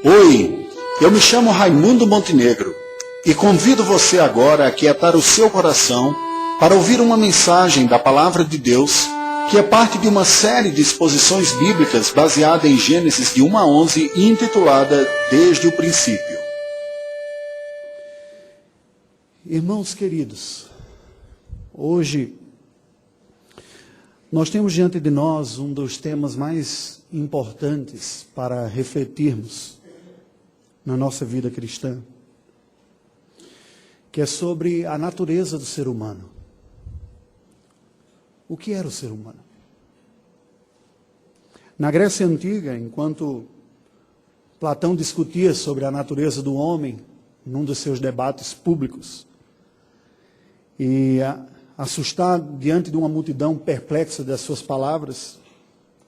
Oi, eu me chamo Raimundo Montenegro e convido você agora a aquietar o seu coração para ouvir uma mensagem da Palavra de Deus, que é parte de uma série de exposições bíblicas baseada em Gênesis de 1 a 11 e intitulada Desde o Princípio. Irmãos queridos, hoje nós temos diante de nós um dos temas mais importantes para refletirmos na nossa vida cristã, que é sobre a natureza do ser humano. O que era o ser humano? Na Grécia Antiga, enquanto Platão discutia sobre a natureza do homem, num dos seus debates públicos, e assustado diante de uma multidão perplexa das suas palavras,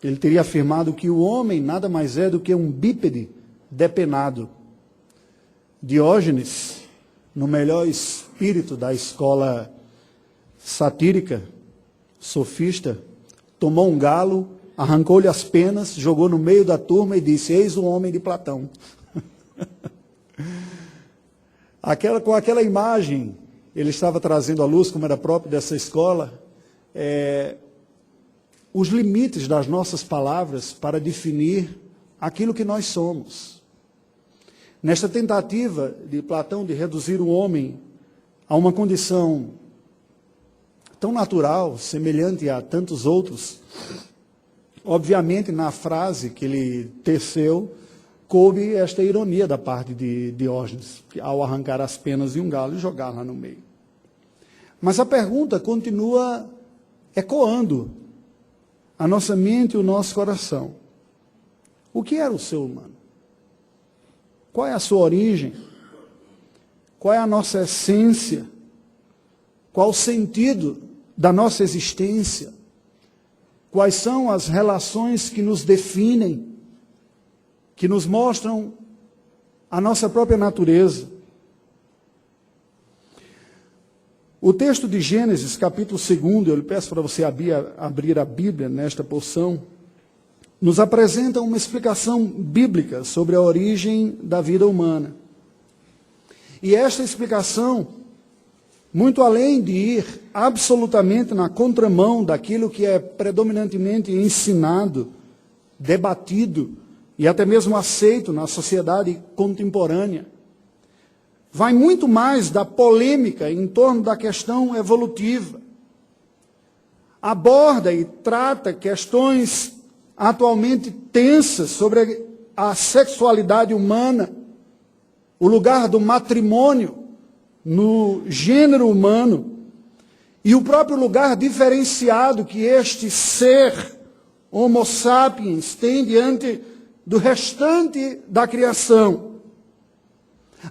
ele teria afirmado que o homem nada mais é do que um bípede depenado. Diógenes, no melhor espírito da escola satírica, sofista, tomou um galo, arrancou-lhe as penas, jogou no meio da turma e disse: eis o homem de Platão. Com aquela imagem, ele estava trazendo à luz, como era próprio dessa escola, os limites das nossas palavras para definir aquilo que nós somos. Nesta tentativa de Platão de reduzir o homem a uma condição tão natural, semelhante a tantos outros, obviamente na frase que ele teceu, coube esta ironia da parte de Diógenes, ao arrancar as penas de um galo e jogar lá no meio. Mas a pergunta continua ecoando a nossa mente e o nosso coração. O que era o ser humano? Qual é a sua origem? Qual é a nossa essência? Qual o sentido da nossa existência? Quais são as relações que nos definem, que nos mostram a nossa própria natureza? O texto de Gênesis, capítulo 2, eu lhe peço para você abrir a Bíblia nesta porção, nos apresenta uma explicação bíblica sobre a origem da vida humana. E esta explicação, muito além de ir absolutamente na contramão daquilo que é predominantemente ensinado, debatido e até mesmo aceito na sociedade contemporânea, vai muito mais da polêmica em torno da questão evolutiva. Aborda e trata questões atualmente tensas sobre a sexualidade humana, o lugar do matrimônio no gênero humano e o próprio lugar diferenciado que este ser Homo sapiens tem diante do restante da criação.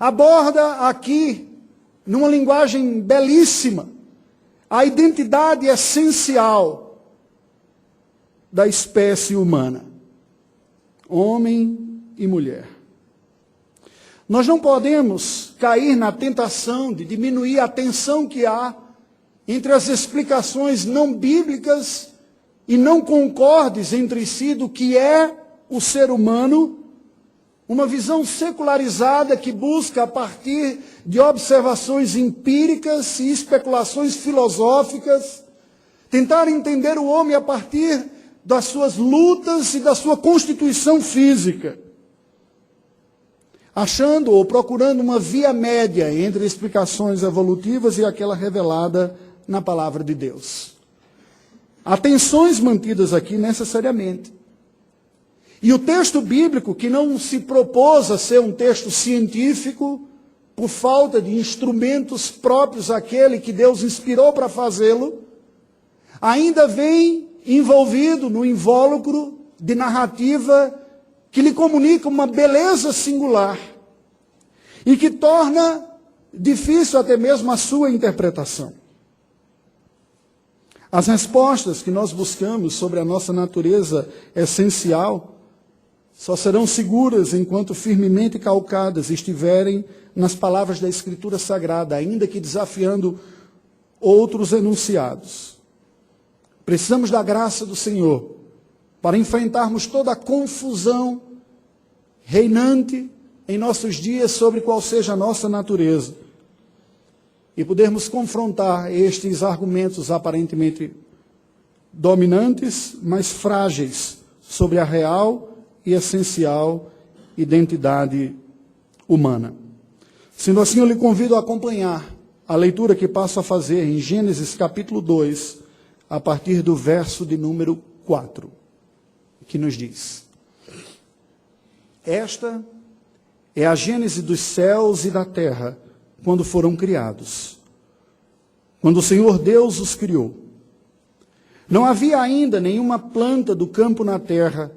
Aborda aqui, numa linguagem belíssima, a identidade essencial da espécie humana, homem e mulher. Nós não podemos cair na tentação de diminuir a tensão que há entre as explicações não bíblicas e não concordes entre si do que é o ser humano, uma visão secularizada que busca, a partir de observações empíricas e especulações filosóficas, tentar entender o homem a partir das suas lutas e da sua constituição física, achando ou procurando uma via média entre explicações evolutivas e aquela revelada na palavra de Deus. Há tensões mantidas aqui necessariamente. E o texto bíblico, que não se propôs a ser um texto científico, por falta de instrumentos próprios àquele que Deus inspirou para fazê-lo, ainda vem envolvido no invólucro de narrativa que lhe comunica uma beleza singular e que torna difícil até mesmo a sua interpretação. As respostas que nós buscamos sobre a nossa natureza essencial só serão seguras enquanto firmemente calcadas estiverem nas palavras da Escritura Sagrada, ainda que desafiando outros enunciados. Precisamos da graça do Senhor para enfrentarmos toda a confusão reinante em nossos dias sobre qual seja a nossa natureza, e podermos confrontar estes argumentos aparentemente dominantes, mas frágeis, sobre a real e essencial identidade humana. Sendo assim, eu lhe convido a acompanhar a leitura que passo a fazer em Gênesis capítulo 2, a partir do verso de número 4, que nos diz: Esta é a gênese dos céus e da terra, quando foram criados, quando o Senhor Deus os criou. Não havia ainda nenhuma planta do campo na terra,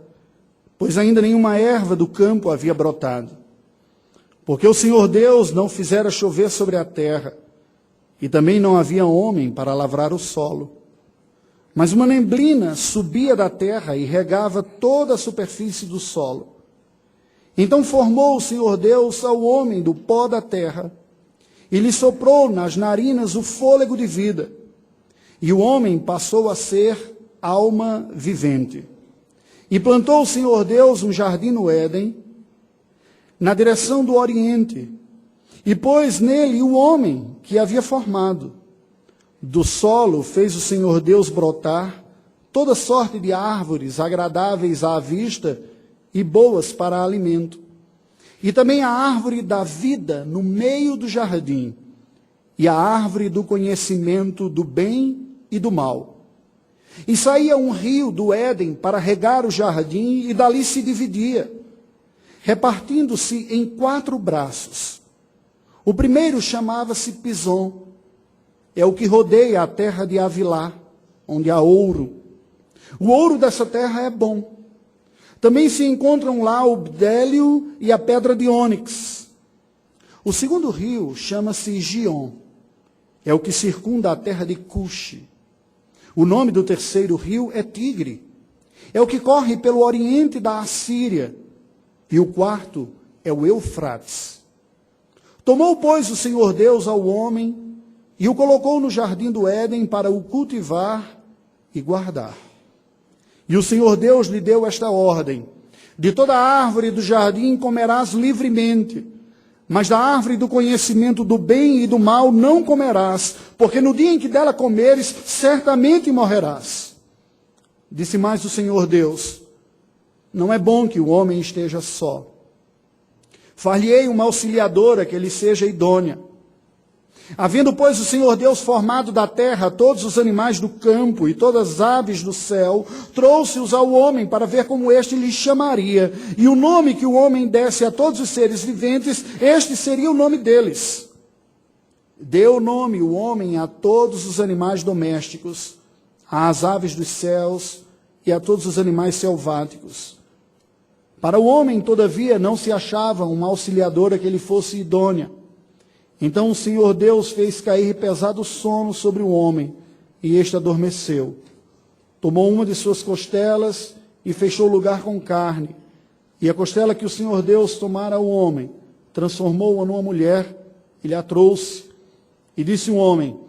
pois ainda nenhuma erva do campo havia brotado, porque o Senhor Deus não fizera chover sobre a terra, e também não havia homem para lavrar o solo. Mas uma neblina subia da terra e regava toda a superfície do solo. Então formou o Senhor Deus ao homem do pó da terra, e lhe soprou nas narinas o fôlego de vida, e o homem passou a ser alma vivente. E plantou o Senhor Deus um jardim no Éden, na direção do oriente, e pôs nele o homem que havia formado. Do solo fez o Senhor Deus brotar toda sorte de árvores agradáveis à vista e boas para alimento, e também a árvore da vida no meio do jardim, e a árvore do conhecimento do bem e do mal. E saía um rio do Éden para regar o jardim, e dali se dividia, repartindo-se em 4 braços. O primeiro chamava-se Pison, é o que rodeia a terra de Avilá, onde há ouro. O ouro dessa terra é bom. Também se encontram lá o bdélio e a pedra de ônix. O segundo rio chama-se Gion, é o que circunda a terra de Cuxi. O nome do terceiro rio é Tigre, é o que corre pelo oriente da Assíria. E o quarto é o Eufrates. Tomou, pois, o Senhor Deus ao homem e o colocou no jardim do Éden para o cultivar e guardar. E o Senhor Deus lhe deu esta ordem: de toda árvore do jardim comerás livremente, mas da árvore do conhecimento do bem e do mal não comerás, porque no dia em que dela comeres, certamente morrerás. Disse mais o Senhor Deus: não é bom que o homem esteja só. Far-lhe-ei uma auxiliadora que lhe seja idônea. Havendo, pois, o Senhor Deus formado da terra todos os animais do campo e todas as aves do céu, trouxe-os ao homem para ver como este lhe chamaria. E o nome que o homem desse a todos os seres viventes, este seria o nome deles. Deu nome o homem a todos os animais domésticos, às aves dos céus e a todos os animais selváticos. Para o homem, todavia, não se achava uma auxiliadora que lhe fosse idônea. Então o Senhor Deus fez cair pesado sono sobre o homem, e este adormeceu. Tomou uma de suas costelas e fechou o lugar com carne. E a costela que o Senhor Deus tomara ao homem, transformou-a numa mulher e lhe a trouxe. E disse o homem: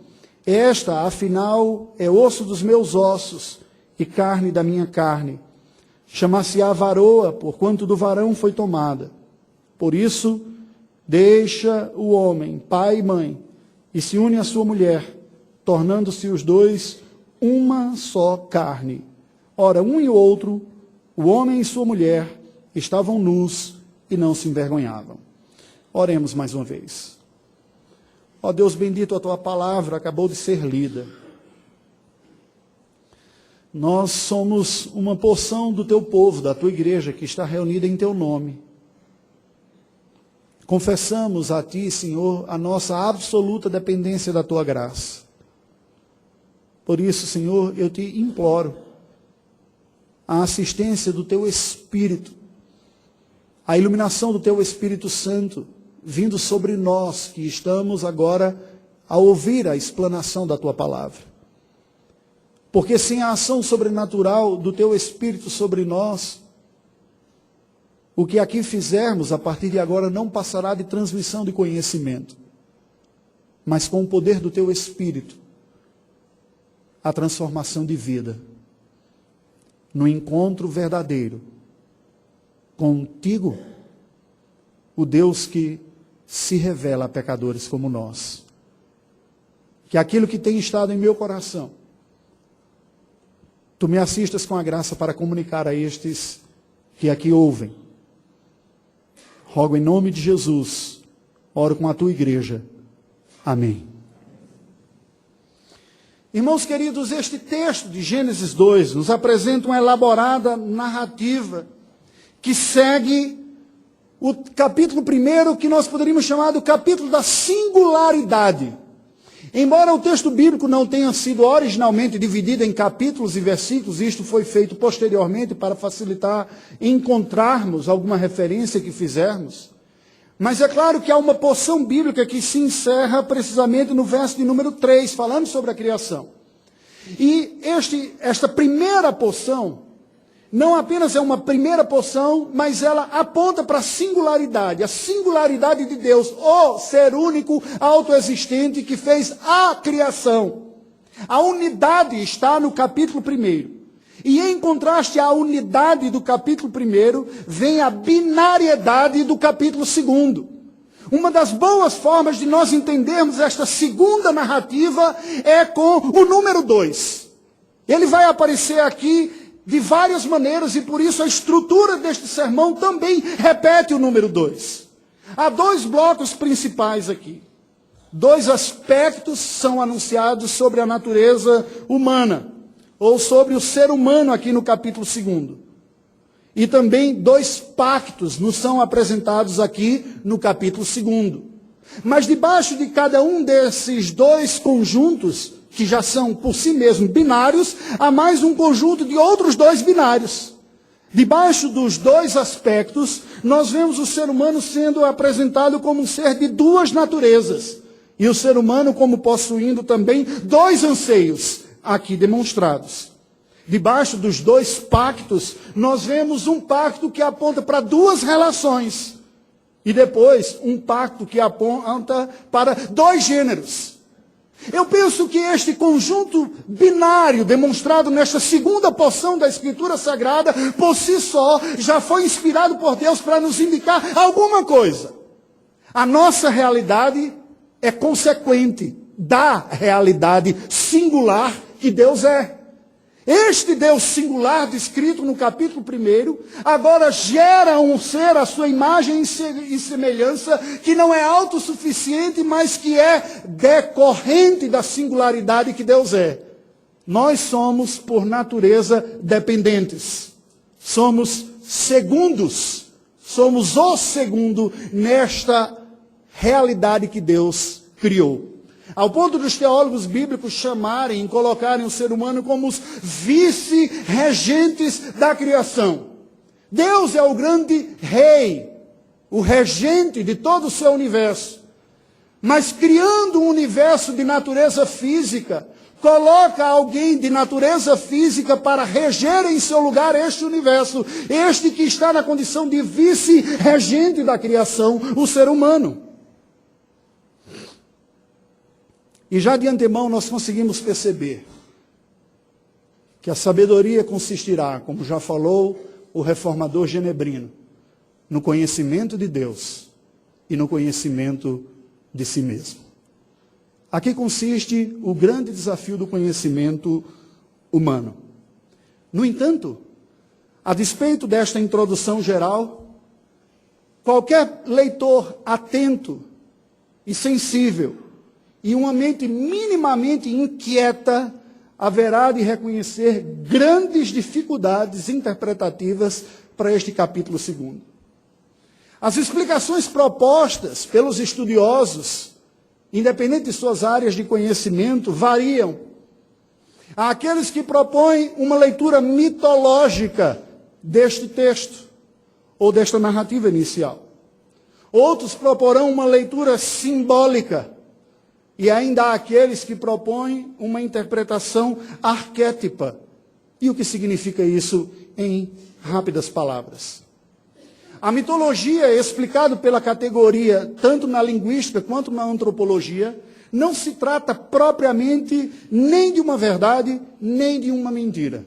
esta, afinal, é osso dos meus ossos e carne da minha carne. Chamar-se-á varoa, porquanto do varão foi tomada. Por isso, deixa o homem, pai e mãe, e se une à sua mulher, tornando-se os dois uma só carne. Ora, um e o outro, o homem e sua mulher, estavam nus e não se envergonhavam. Oremos mais uma vez. Ó Deus bendito, a tua palavra acabou de ser lida. Nós somos uma porção do teu povo, da tua igreja, que está reunida em teu nome. Confessamos a ti, Senhor, a nossa absoluta dependência da tua graça. Por isso, Senhor, eu te imploro a assistência do teu Espírito, a iluminação do teu Espírito Santo, vindo sobre nós, que estamos agora a ouvir a explanação da tua palavra. Porque sem a ação sobrenatural do teu Espírito sobre nós, o que aqui fizermos a partir de agora não passará de transmissão de conhecimento, mas com o poder do teu Espírito, a transformação de vida, no encontro verdadeiro contigo o Deus que se revela a pecadores como nós. Que aquilo que tem estado em meu coração, Tu me assistas com a graça para comunicar a estes que aqui ouvem. Rogo em nome de Jesus, oro com a Tua igreja. Amém. Irmãos queridos, este texto de Gênesis 2 nos apresenta uma elaborada narrativa que segue o capítulo 1, que nós poderíamos chamar do capítulo da singularidade. Embora o texto bíblico não tenha sido originalmente dividido em capítulos e versículos, isto foi feito posteriormente para facilitar encontrarmos alguma referência que fizermos. Mas é claro que há uma porção bíblica que se encerra precisamente no verso de número 3, falando sobre a criação. E esta primeira porção não apenas é uma primeira porção, mas ela aponta para a singularidade de Deus, o ser único, autoexistente, que fez a criação. A unidade está no capítulo 1. E em contraste à unidade do capítulo 1, vem a binariedade do capítulo 2. Uma das boas formas de nós entendermos esta segunda narrativa é com o número 2. Ele vai aparecer aqui de várias maneiras, e por isso a estrutura deste sermão também repete o número 2. Há dois blocos principais aqui. Dois aspectos são anunciados sobre a natureza humana, ou sobre o ser humano aqui no capítulo 2. E também dois pactos nos são apresentados aqui no capítulo 2. Mas debaixo de cada um desses dois conjuntos, que já são por si mesmos binários, há mais um conjunto de outros dois binários. Debaixo dos dois aspectos, nós vemos o ser humano sendo apresentado como um ser de duas naturezas. E o ser humano como possuindo também dois anseios, aqui demonstrados. Debaixo dos dois pactos, nós vemos um pacto que aponta para duas relações. E depois, um pacto que aponta para dois gêneros. Eu penso que este conjunto binário demonstrado nesta segunda porção da Escritura Sagrada, por si só, já foi inspirado por Deus para nos indicar alguma coisa. A nossa realidade é consequente da realidade singular que Deus é. Este Deus singular, descrito no capítulo 1, agora gera um ser à sua imagem e semelhança, que não é autossuficiente, mas que é decorrente da singularidade que Deus é. Nós somos, por natureza, dependentes. Somos segundos. Somos o segundo nesta realidade que Deus criou. Ao ponto dos teólogos bíblicos chamarem e colocarem o ser humano como os vice-regentes da criação. Deus é o grande rei, o regente de todo o seu universo. Mas criando um universo de natureza física, coloca alguém de natureza física para reger em seu lugar este universo. Este que está na condição de vice-regente da criação, o ser humano. E já de antemão nós conseguimos perceber que a sabedoria consistirá, como já falou o reformador genebrino, no conhecimento de Deus e no conhecimento de si mesmo. Aqui consiste o grande desafio do conhecimento humano. No entanto, a despeito desta introdução geral, qualquer leitor atento e sensível e uma mente minimamente inquieta haverá de reconhecer grandes dificuldades interpretativas para este capítulo 2. As explicações propostas pelos estudiosos, independente de suas áreas de conhecimento, variam. Há aqueles que propõem uma leitura mitológica deste texto, ou desta narrativa inicial. Outros proporão uma leitura simbólica. E ainda há aqueles que propõem uma interpretação arquétipa. E o que significa isso em rápidas palavras? A mitologia, explicada pela categoria, tanto na linguística quanto na antropologia, não se trata propriamente nem de uma verdade, nem de uma mentira.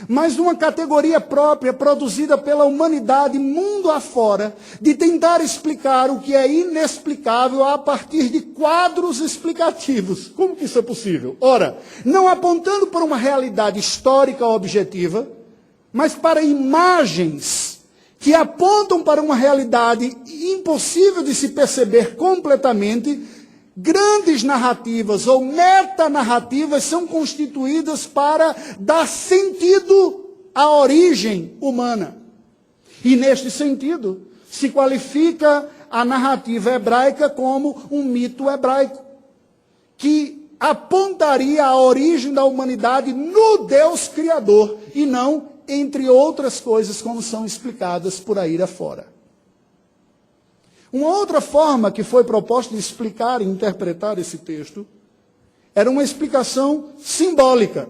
mas uma categoria própria produzida pela humanidade mundo afora, de tentar explicar o que é inexplicável a partir de quadros explicativos. Como que isso é possível? Ora, não apontando para uma realidade histórica objetiva, mas para imagens que apontam para uma realidade impossível de se perceber completamente. Grandes narrativas ou metanarrativas são constituídas para dar sentido à origem humana. E neste sentido, se qualifica a narrativa hebraica como um mito hebraico, que apontaria a origem da humanidade no Deus Criador, e não entre outras coisas como são explicadas por aí afora. Uma outra forma que foi proposta de explicar e interpretar esse texto era uma explicação simbólica.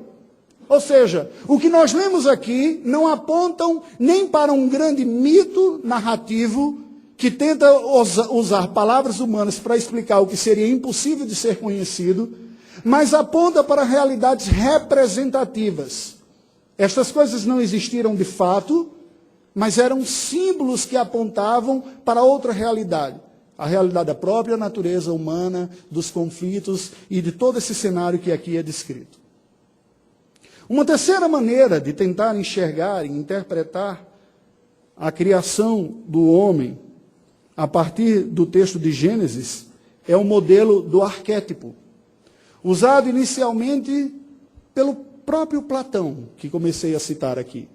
Ou seja, o que nós lemos aqui não apontam nem para um grande mito narrativo que tenta usar palavras humanas para explicar o que seria impossível de ser conhecido, mas aponta para realidades representativas. Estas coisas não existiram de fato, mas eram símbolos que apontavam para outra realidade. A realidade da própria natureza humana, dos conflitos e de todo esse cenário que aqui é descrito. Uma terceira maneira de tentar enxergar e interpretar a criação do homem a partir do texto de Gênesis é o modelo do arquétipo, usado inicialmente pelo próprio Platão, que comecei a citar aqui,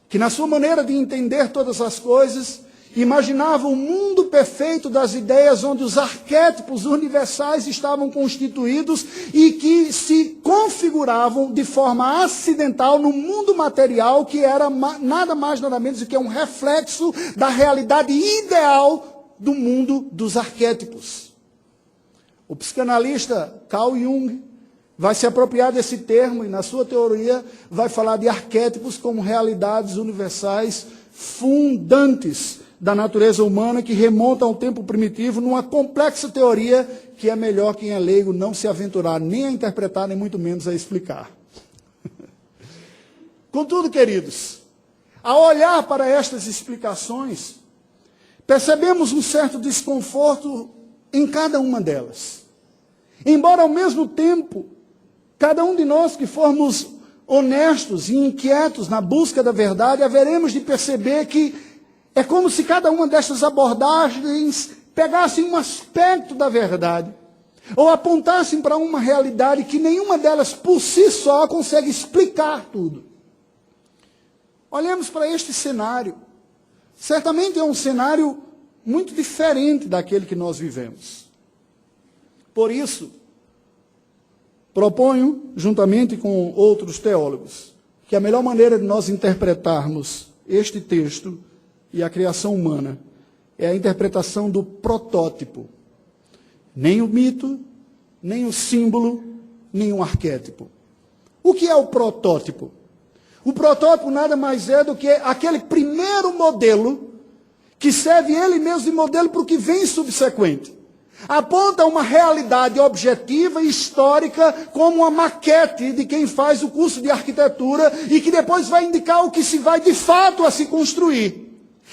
que na sua maneira de entender todas as coisas, imaginava um mundo perfeito das ideias onde os arquétipos universais estavam constituídos e que se configuravam de forma acidental no mundo material, que era nada mais nada menos do que um reflexo da realidade ideal do mundo dos arquétipos. O psicanalista Carl Jung vai se apropriar desse termo e, na sua teoria, vai falar de arquétipos como realidades universais fundantes da natureza humana que remontam ao tempo primitivo, numa complexa teoria que é melhor quem é leigo não se aventurar nem a interpretar, nem muito menos a explicar. Contudo, queridos, ao olhar para estas explicações, percebemos um certo desconforto em cada uma delas. Embora, ao mesmo tempo, cada um de nós que formos honestos e inquietos na busca da verdade, haveremos de perceber que é como se cada uma destas abordagens pegassem um aspecto da verdade, ou apontassem para uma realidade que nenhuma delas por si só consegue explicar tudo. Olhemos para este cenário. Certamente é um cenário muito diferente daquele que nós vivemos. Por isso, proponho, juntamente com outros teólogos, que a melhor maneira de nós interpretarmos este texto e a criação humana é a interpretação do protótipo. Nem o mito, nem o símbolo, nem o arquétipo. O que é o protótipo? O protótipo nada mais é do que aquele primeiro modelo que serve ele mesmo de modelo para o que vem subsequente. Aponta uma realidade objetiva e histórica como uma maquete de quem faz o curso de arquitetura e que depois vai indicar o que se vai de fato a se construir.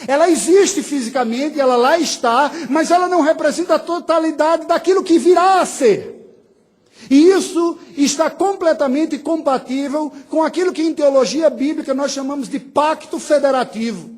Ela existe fisicamente, ela lá está, mas ela não representa a totalidade daquilo que virá a ser. E isso está completamente compatível com aquilo que em teologia bíblica nós chamamos de pacto federativo.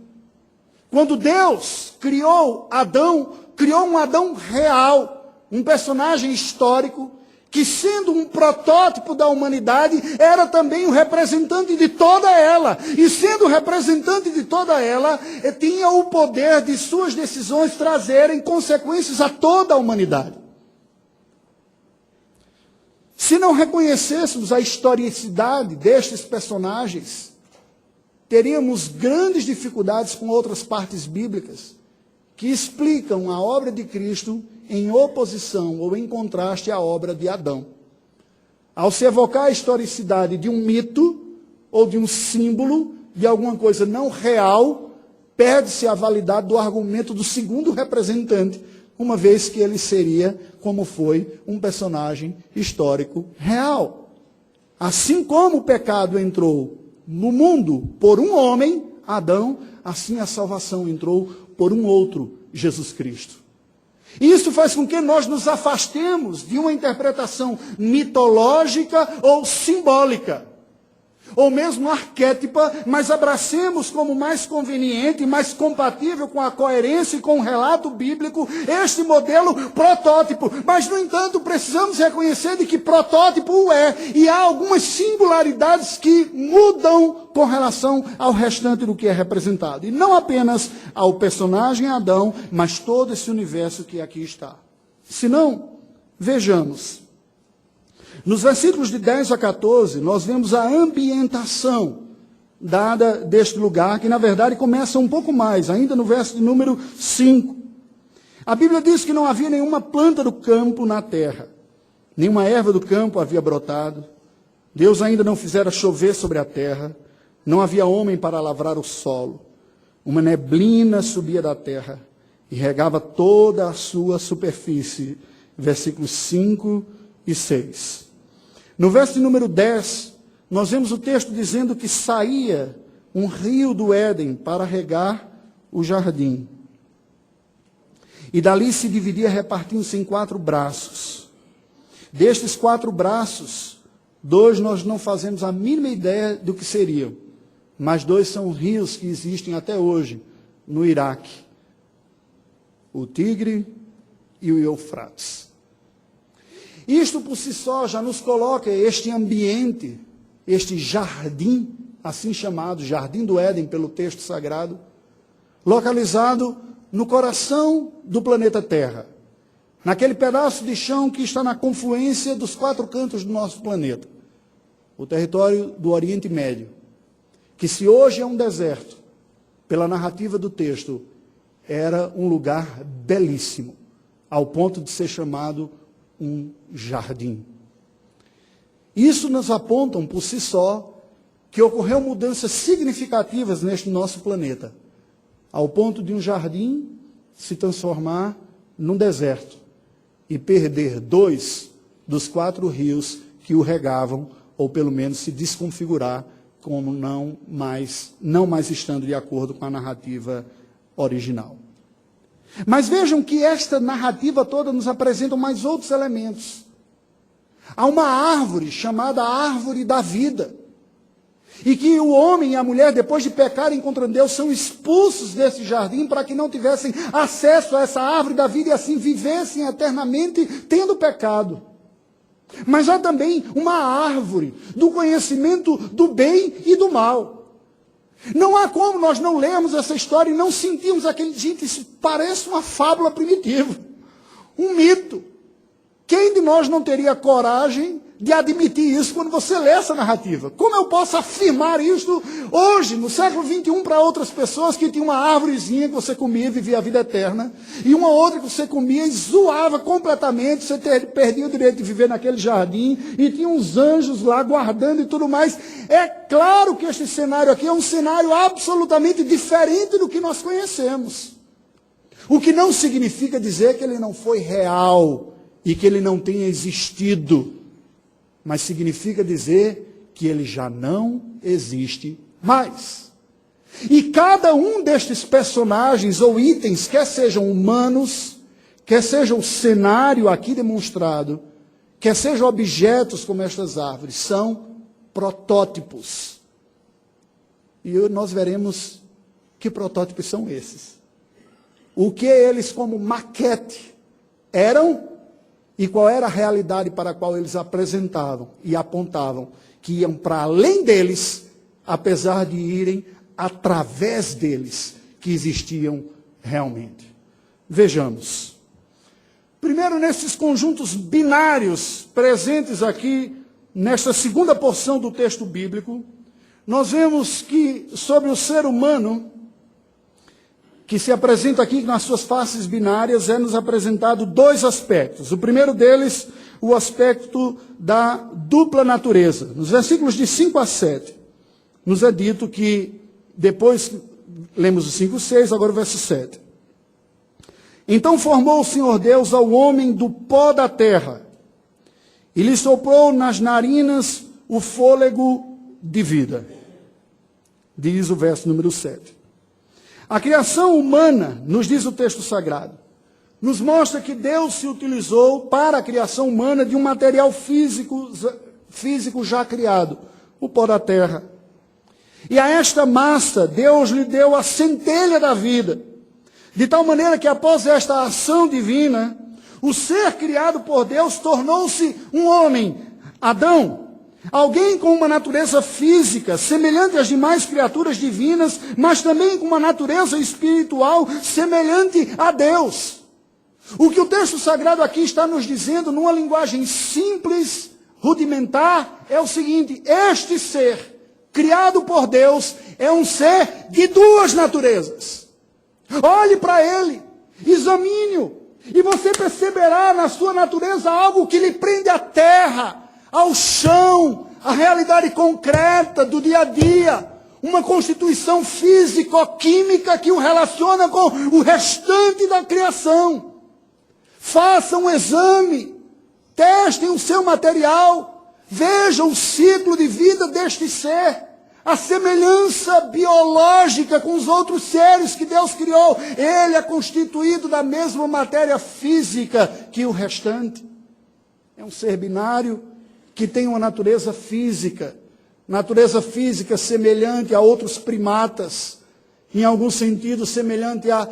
Quando Deus criou Adão, criou um Adão real, um personagem histórico, que sendo um protótipo da humanidade, era também o representante de toda ela. E sendo representante de toda ela, tinha o poder de suas decisões trazerem consequências a toda a humanidade. Se não reconhecêssemos a historicidade destes personagens, teríamos grandes dificuldades com outras partes bíblicas que explicam a obra de Cristo em oposição ou em contraste à obra de Adão. Ao se evocar a historicidade de um mito ou de um símbolo, de alguma coisa não real, perde-se a validade do argumento do segundo representante, uma vez que ele seria, como foi, um personagem histórico real. Assim como o pecado entrou no mundo por um homem, Adão, assim a salvação entrou por um outro, Jesus Cristo. E isso faz com que nós nos afastemos de uma interpretação mitológica ou simbólica, ou mesmo arquétipa, mas abracemos como mais conveniente, mais compatível com a coerência e com o relato bíblico, este modelo protótipo. Mas, no entanto, precisamos reconhecer de que protótipo o é, e há algumas singularidades que mudam com relação ao restante do que é representado. E não apenas ao personagem Adão, mas todo esse universo que aqui está. Se não, vejamos. Nos versículos de 10 a 14, nós vemos a ambientação dada deste lugar, que na verdade começa um pouco mais, ainda no verso de número 5. A Bíblia diz que não havia nenhuma planta do campo na terra, nenhuma erva do campo havia brotado, Deus ainda não fizera chover sobre a terra, não havia homem para lavrar o solo, uma neblina subia da terra e regava toda a sua superfície. Versículos 5 e 6. No verso de número 10, nós vemos o texto dizendo que saía um rio do Éden para regar o jardim. E dali se dividia, repartindo-se em 4 braços. Destes 4 braços, 2 nós não fazemos a mínima ideia do que seriam, mas 2 são rios que existem até hoje no Iraque. O Tigre e o Eufrates. Isto por si só já nos coloca este ambiente, este jardim, assim chamado, Jardim do Éden pelo texto sagrado, localizado no coração do planeta Terra, naquele pedaço de chão que está na confluência dos 4 cantos do nosso planeta, o território do Oriente Médio, que se hoje é um deserto, pela narrativa do texto, era um lugar belíssimo, ao ponto de ser chamado um jardim. Isso nos aponta por si só que ocorreu mudanças significativas neste nosso planeta, ao ponto de um jardim se transformar num deserto e perder 2 dos 4 rios que o regavam, ou pelo menos se desconfigurar como não mais estando de acordo com a narrativa original. Mas vejam que esta narrativa toda nos apresenta mais outros elementos. Há uma árvore chamada árvore da vida. E que o homem e a mulher, depois de pecarem contra Deus, são expulsos desse jardim para que não tivessem acesso a essa árvore da vida e assim vivessem eternamente tendo pecado. Mas há também uma árvore do conhecimento do bem e do mal. Não há como nós não lermos essa história e não sentirmos aquele... Gente, isso parece uma fábula primitiva, um mito. Quem de nós não teria coragem de admitir isso quando você lê essa narrativa? Como eu posso afirmar isto hoje, no século XXI, para outras pessoas que tinham uma árvorezinha que você comia e vivia a vida eterna, e uma outra que você comia e zoava completamente, você perdia o direito de viver naquele jardim, e tinha uns anjos lá guardando e tudo mais. É claro que este cenário aqui é um cenário absolutamente diferente do que nós conhecemos. O que não significa dizer que ele não foi real e que ele não tenha existido, mas significa dizer que ele já não existe mais. E cada um destes personagens ou itens, quer sejam humanos, quer seja o cenário aqui demonstrado, quer sejam objetos como estas árvores, são protótipos. E nós veremos que protótipos são esses. O que eles, como maquete, eram e qual era a realidade para a qual eles apresentavam e apontavam, que iam para além deles, apesar de irem através deles, que existiam realmente. Vejamos. Primeiro, nesses conjuntos binários presentes aqui, nesta segunda porção do texto bíblico, nós vemos que sobre o ser humano, que se apresenta aqui nas suas faces binárias, é-nos apresentado 2 aspectos. O primeiro deles, o aspecto da dupla natureza. Nos versículos de 5 a 7, nos é dito que, depois, lemos o 5 e 6, agora o verso 7. Então formou o Senhor Deus ao homem do pó da terra, e lhe soprou nas narinas o fôlego de vida. diz o verso número 7. A criação humana, nos diz o texto sagrado, nos mostra que Deus se utilizou para a criação humana de um material físico já criado, o pó da terra. E a esta massa, Deus lhe deu a centelha da vida, de tal maneira que após esta ação divina, o ser criado por Deus tornou-se um homem, Adão, alguém com uma natureza física, semelhante às demais criaturas divinas, mas também com uma natureza espiritual, semelhante a Deus. O que o texto sagrado aqui está nos dizendo, numa linguagem simples, rudimentar, é o seguinte: este ser, criado por Deus, é um ser de duas naturezas. Olhe para ele, examine-o, e você perceberá na sua natureza algo que lhe prende à terra, ao chão, à realidade concreta do dia a dia, uma constituição físico-química que o relaciona com o restante da criação. Façam um exame, testem o seu material, vejam o ciclo de vida deste ser, a semelhança biológica com os outros seres que Deus criou. Ele é constituído da mesma matéria física que o restante. É um ser binário que tem uma natureza física semelhante a outros primatas, em algum sentido semelhante a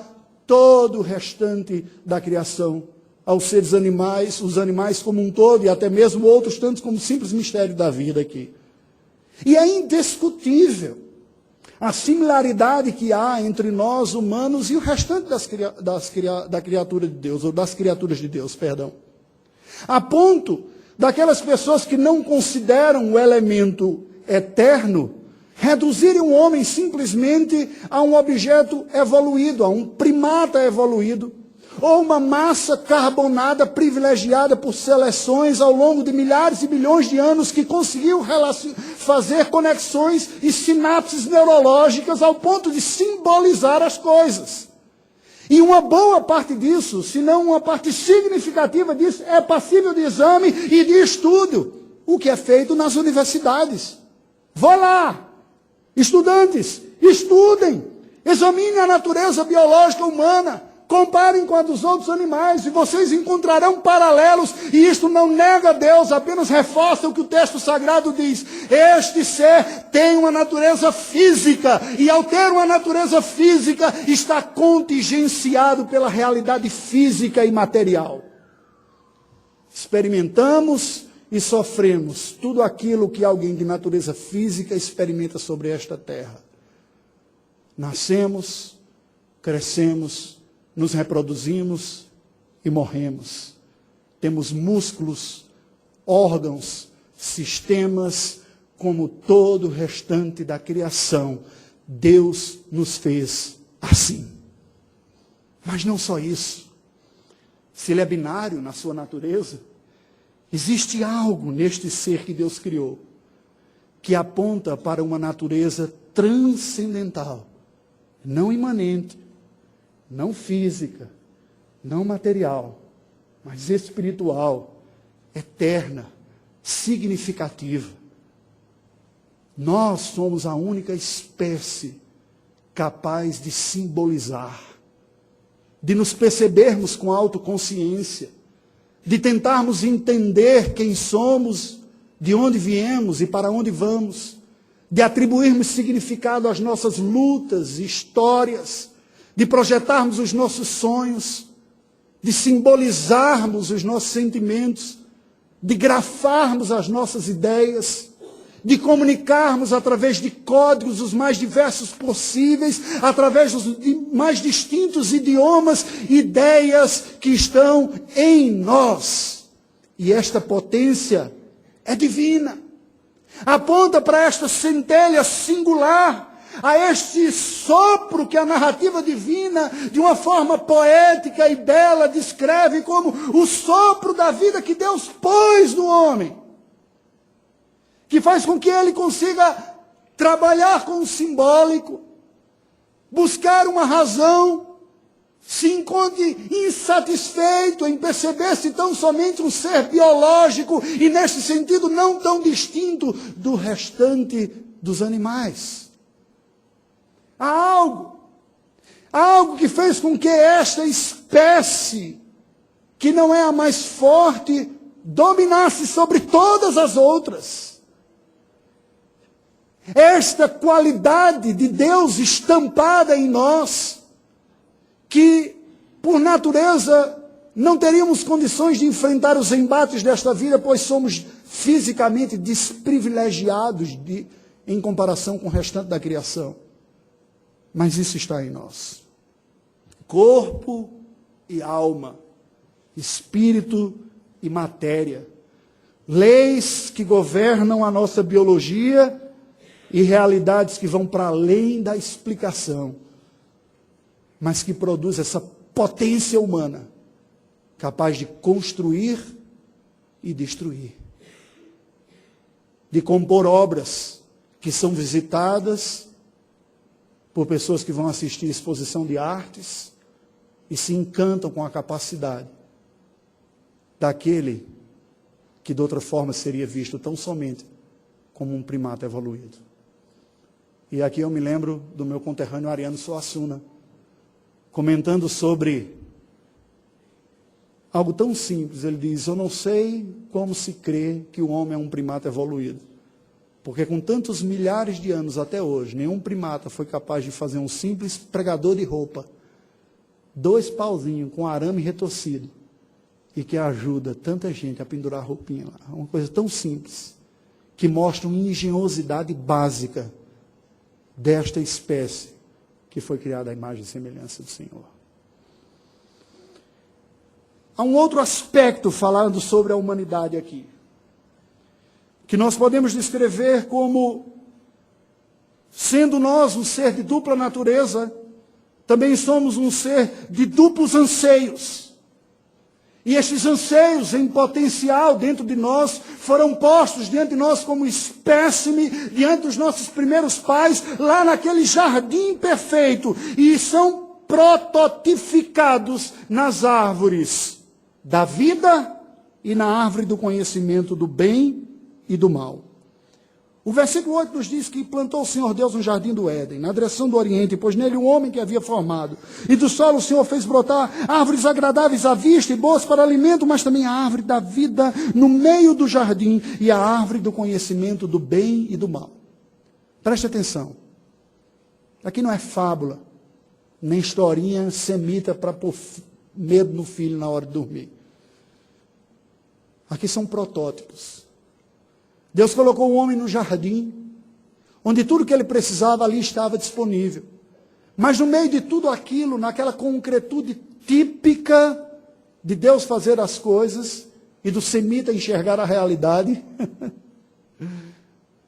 todo o restante da criação, aos seres animais, os animais como um todo, e até mesmo outros tantos como simples mistério da vida aqui. E é indiscutível a similaridade que há entre nós humanos e o restante da criatura de Deus, ou das criaturas de Deus, perdão. A ponto daquelas pessoas que não consideram o elemento eterno reduzirem o homem simplesmente a um objeto evoluído, a um primata evoluído, ou uma massa carbonada privilegiada por seleções ao longo de milhares e bilhões de anos que conseguiu fazer conexões e sinapses neurológicas ao ponto de simbolizar as coisas. E uma boa parte disso, se não uma parte significativa disso, é passível de exame e de estudo, o que é feito nas universidades. Vá lá, estudantes, estudem, examinem a natureza biológica humana, comparem com a dos outros animais e vocês encontrarão paralelos, e isto não nega Deus, apenas reforça o que o texto sagrado diz. Este ser tem uma natureza física, e ao ter uma natureza física, está contingenciado pela realidade física e material. Experimentamos e sofremos tudo aquilo que alguém de natureza física experimenta sobre esta terra. Nascemos, crescemos, nos reproduzimos e morremos. Temos músculos, órgãos, sistemas, como todo o restante da criação. Deus nos fez assim. Mas não só isso. Se ele é binário na sua natureza, existe algo neste ser que Deus criou, que aponta para uma natureza transcendental, não imanente, não física, não material, mas espiritual, eterna, significativa. Nós somos a única espécie capaz de simbolizar, de nos percebermos com autoconsciência, de tentarmos entender quem somos, de onde viemos e para onde vamos, de atribuirmos significado às nossas lutas, histórias, de projetarmos os nossos sonhos, de simbolizarmos os nossos sentimentos, de grafarmos as nossas ideias, de comunicarmos através de códigos os mais diversos possíveis, através dos mais distintos idiomas, ideias que estão em nós. E esta potência é divina. Aponta para esta centelha singular, a este sopro que a narrativa divina, de uma forma poética e bela, descreve como o sopro da vida que Deus pôs no homem, que faz com que ele consiga trabalhar com o simbólico, buscar uma razão, se encontre insatisfeito em perceber-se tão somente um ser biológico e, nesse sentido, não tão distinto do restante dos animais. Há algo que fez com que esta espécie, que não é a mais forte, dominasse sobre todas as outras. Esta qualidade de Deus estampada em nós, que por natureza não teríamos condições de enfrentar os embates desta vida, pois somos fisicamente desprivilegiados em comparação com o restante da criação. Mas isso está em nós. Corpo e alma, espírito e matéria. Leis que governam a nossa biologia e realidades que vão para além da explicação, mas que produz essa potência humana capaz de construir e destruir, de compor obras que são visitadas por pessoas que vão assistir exposição de artes e se encantam com a capacidade daquele que de outra forma seria visto tão somente como um primata evoluído. E aqui eu me lembro do meu conterrâneo Ariano Suassuna, comentando sobre algo tão simples. Ele diz: eu não sei como se crê que o homem é um primata evoluído, porque com tantos milhares de anos até hoje, nenhum primata foi capaz de fazer um simples pregador de roupa, 2 pauzinhos com arame retorcido, e que ajuda tanta gente a pendurar roupinha lá. Uma coisa tão simples, que mostra uma engenhosidade básica desta espécie que foi criada à imagem e semelhança do Senhor. Há um outro aspecto falando sobre a humanidade aqui, que nós podemos descrever como sendo nós um ser de dupla natureza, também somos um ser de duplos anseios. E estes anseios em potencial dentro de nós foram postos diante de nós como espécime, diante dos nossos primeiros pais, lá naquele jardim perfeito, e são prototificados nas árvores da vida e na árvore do conhecimento do bem e do mal. O versículo 8 nos diz que plantou o Senhor Deus no jardim do Éden, na direção do Oriente, e pôs nele um homem que havia formado. E do solo o Senhor fez brotar árvores agradáveis à vista e boas para alimento, mas também a árvore da vida no meio do jardim e a árvore do conhecimento do bem e do mal. Preste atenção. Aqui não é fábula, nem historinha semita para pôr medo no filho na hora de dormir. Aqui são protótipos. Deus colocou o homem no jardim, onde tudo que ele precisava ali estava disponível. Mas no meio de tudo aquilo, naquela concretude típica de Deus fazer as coisas e do semita enxergar a realidade,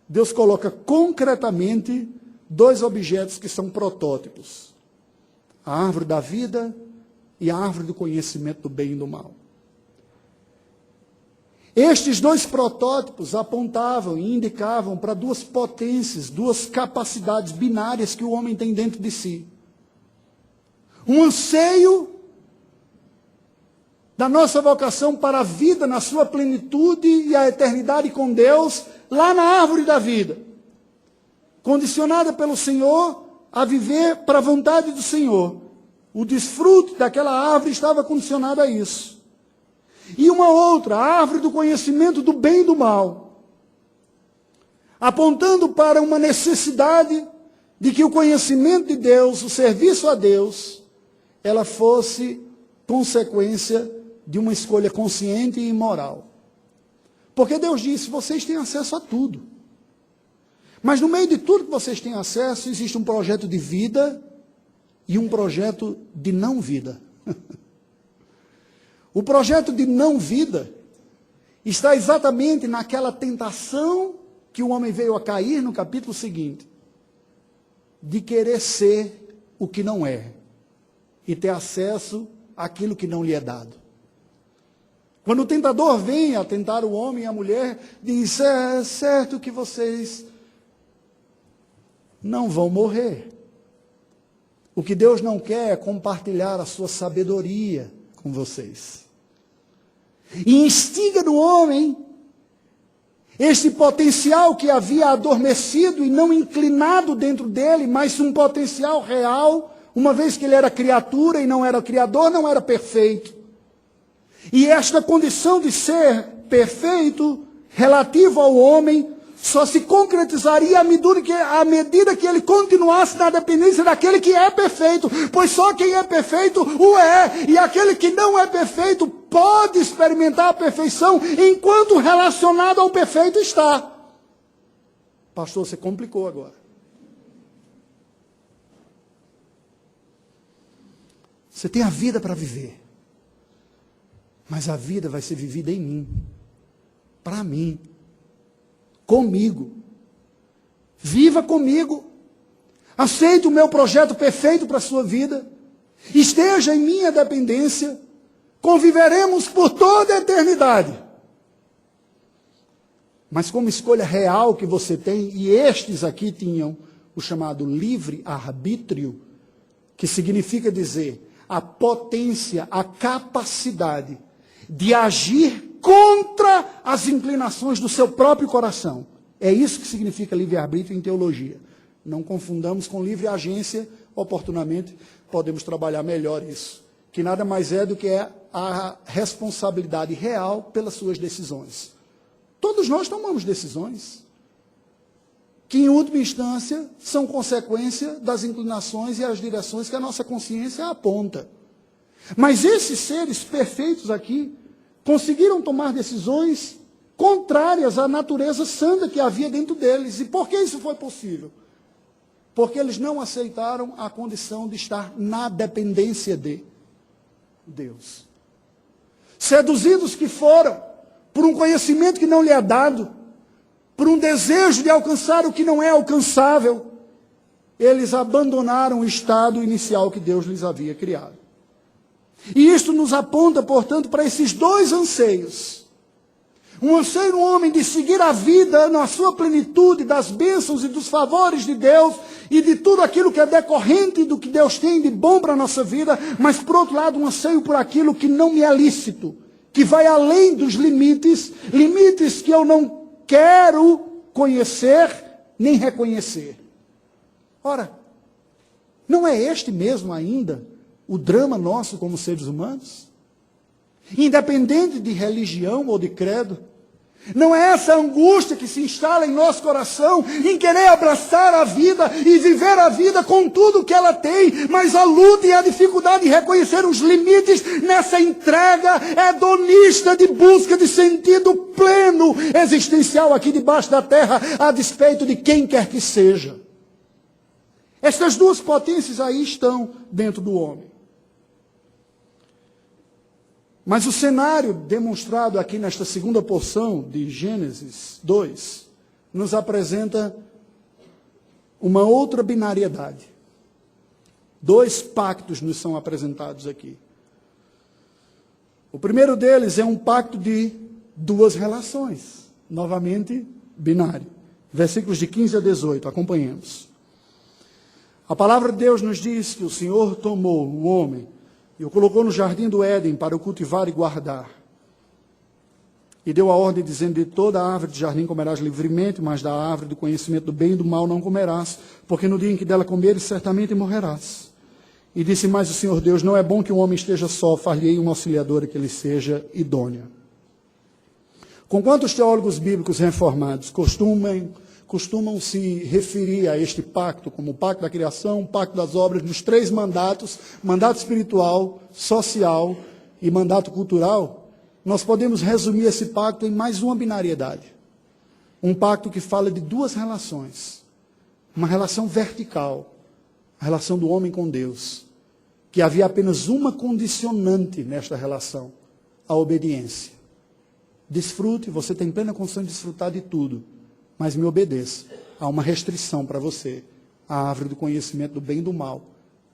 Deus coloca concretamente 2 objetos que são protótipos: a árvore da vida e a árvore do conhecimento do bem e do mal. Estes 2 protótipos apontavam e indicavam para 2 potências, 2 capacidades binárias que o homem tem dentro de si. Um anseio da nossa vocação para a vida na sua plenitude e a eternidade com Deus, lá na árvore da vida, condicionada pelo Senhor a viver para a vontade do Senhor. O desfrute daquela árvore estava condicionado a isso. E uma outra, a árvore do conhecimento do bem e do mal, apontando para uma necessidade de que o conhecimento de Deus, o serviço a Deus, ela fosse consequência de uma escolha consciente e moral. Porque Deus disse: vocês têm acesso a tudo. Mas no meio de tudo que vocês têm acesso, existe um projeto de vida e um projeto de não vida. O projeto de não vida está exatamente naquela tentação que o homem veio a cair no capítulo seguinte, de querer ser o que não é e ter acesso àquilo que não lhe é dado. Quando o tentador vem a tentar o homem e a mulher, diz: é certo que vocês não vão morrer. O que Deus não quer é compartilhar a sua sabedoria com vocês. E instiga no homem Este potencial que havia adormecido e não inclinado dentro dele, mas um potencial real, uma vez que ele era criatura e não era criador, não era perfeito. E esta condição de ser perfeito, relativo ao homem, só se concretizaria à medida que ele continuasse na dependência daquele que é perfeito. Pois só quem é perfeito o é. E aquele que não é perfeito pode experimentar a perfeição enquanto relacionado ao perfeito está. Pastor, você complicou agora. Você tem a vida para viver. Mas a vida vai ser vivida em mim. Para mim. Comigo. Viva comigo. Aceite o meu projeto perfeito para a sua vida. Esteja em minha dependência. Conviveremos por toda a eternidade. Mas como escolha real que você tem, e estes aqui tinham o chamado livre-arbítrio, que significa dizer a potência, a capacidade de agir contra as inclinações do seu próprio coração. É isso que significa livre-arbítrio em teologia. Não confundamos com livre agência, oportunamente podemos trabalhar melhor isso. Que nada mais é do que a responsabilidade real pelas suas decisões. Todos nós tomamos decisões, que em última instância são consequência das inclinações e as direções que a nossa consciência aponta. Mas esses seres perfeitos aqui conseguiram tomar decisões contrárias à natureza santa que havia dentro deles. E por que isso foi possível? Porque eles não aceitaram a condição de estar na dependência de Deus. Seduzidos que foram por um conhecimento que não lhe é dado, por um desejo de alcançar o que não é alcançável, eles abandonaram o estado inicial que Deus lhes havia criado. E isto nos aponta, portanto, para esses dois anseios. Um anseio no homem de seguir a vida na sua plenitude, das bênçãos e dos favores de Deus, e de tudo aquilo que é decorrente do que Deus tem de bom para a nossa vida, mas, por outro lado, um anseio por aquilo que não me é lícito, que vai além dos limites, limites que eu não quero conhecer nem reconhecer. Ora, não é este mesmo ainda o drama nosso como seres humanos? Independente de religião ou de credo, não é essa angústia que se instala em nosso coração, em querer abraçar a vida e viver a vida com tudo que ela tem, mas a luta e a dificuldade de reconhecer os limites nessa entrega hedonista de busca de sentido pleno existencial aqui debaixo da terra, a despeito de quem quer que seja. Estas duas potências aí estão dentro do homem. Mas o cenário demonstrado aqui nesta segunda porção de Gênesis 2 nos apresenta uma outra binariedade. Dois pactos nos são apresentados aqui. O primeiro deles é um pacto de duas relações, novamente binário. Versículos de 15 a 18, acompanhemos. A palavra de Deus nos diz que o Senhor tomou o homem e o colocou no jardim do Éden para o cultivar e guardar. E deu a ordem dizendo: de toda a árvore do jardim comerás livremente, mas da árvore do conhecimento do bem e do mal não comerás, porque no dia em que dela comeres, certamente morrerás. E disse mais o Senhor Deus: não é bom que o homem esteja só, far-lhe-ei uma auxiliadora que lhe seja idônea. Conquanto os teólogos bíblicos reformados costumam se referir a este pacto como o pacto da criação, o pacto das obras, nos três mandatos, mandato espiritual, social e mandato cultural, nós podemos resumir esse pacto em mais uma binariedade. Um pacto que fala de duas relações. Uma relação vertical, a relação do homem com Deus, que havia apenas uma condicionante nesta relação: a obediência. Desfrute, você tem plena condição de desfrutar de tudo, mas me obedeça. Há uma restrição para você: a árvore do conhecimento do bem e do mal.